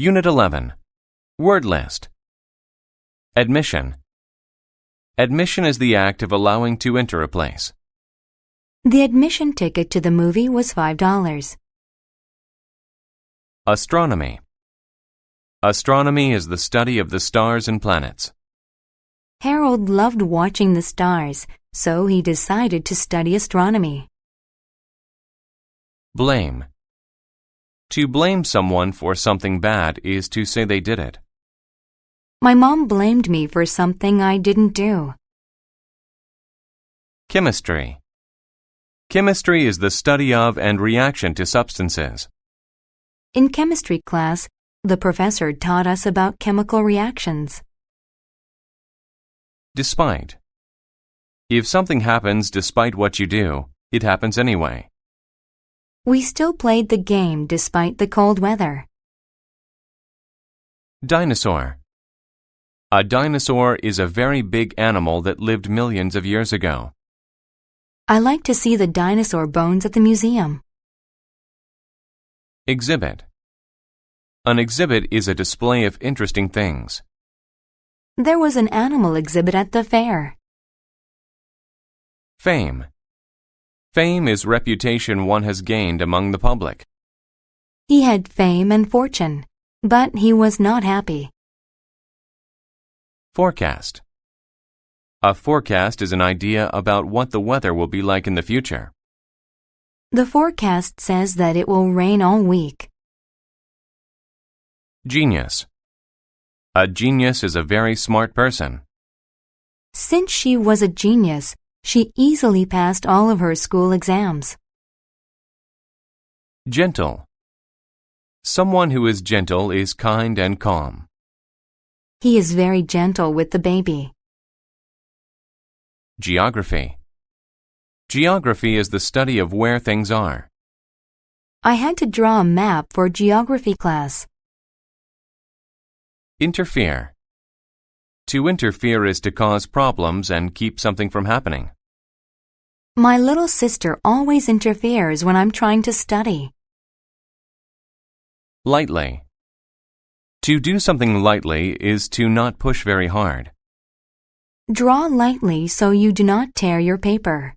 Unit 11. Word list. Admission. Admission is the act of allowing to enter a place. The admission ticket to the movie was $5. Astronomy. Astronomy is the study of the stars and planets. Harold loved watching the stars, so he decided to study astronomy. Blame. To blame someone for something bad is to say they did it. My mom blamed me for something I didn't do. Chemistry. Chemistry is the study of and reaction to substances. In chemistry class, the professor taught us about chemical reactions. Despite. If something happens despite what you do, it happens anyway. We still played the game despite the cold weather. Dinosaur. A dinosaur is a very big animal that lived millions of years ago. I like to see the dinosaur bones at the museum. Exhibit. An exhibit is a display of interesting things. There was an animal exhibit at the fair. Fame. Fame is reputation one has gained among the public. He had fame and fortune, but he was not happy. Forecast. A forecast is an idea about what the weather will be like in the future. The forecast says that it will rain all week. Genius. A genius is a very smart person. Since she was a genius, she easily passed all of her school exams. Gentle. Someone who is gentle is kind and calm. He is very gentle with the baby. Geography. Geography is the study of where things are. I had to draw a map for geography class. Interfere. To interfere is to cause problems and keep something from happening. My little sister always interferes when I'm trying to study. Lightly. To do something lightly is to not push very hard. Draw lightly so you do not tear your paper.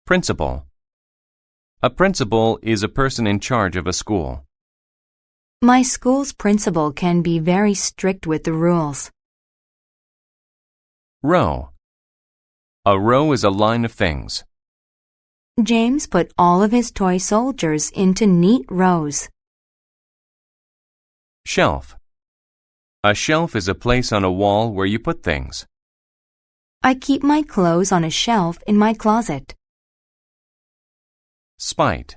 Principal. A principal is a person in charge of a school. My school's principal can be very strict with the rules. Row. A row is a line of things. James put all of his toy soldiers into neat rows. Shelf. A shelf is a place on a wall where you put things. I keep my clothes on a shelf in my closet. Spite.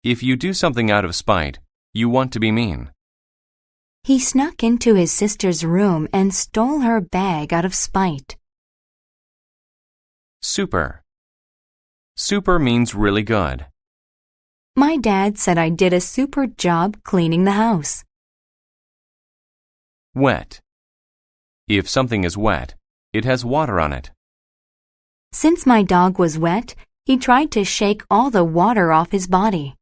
If you do something out of spite, you want to be mean. He snuck into his sister's room and stole her bag out of spite. Super. Super means really good. My dad said I did a super job cleaning the house. Wet. If something is wet, it has water on it. Since my dog was wet, he tried to shake all the water off his body.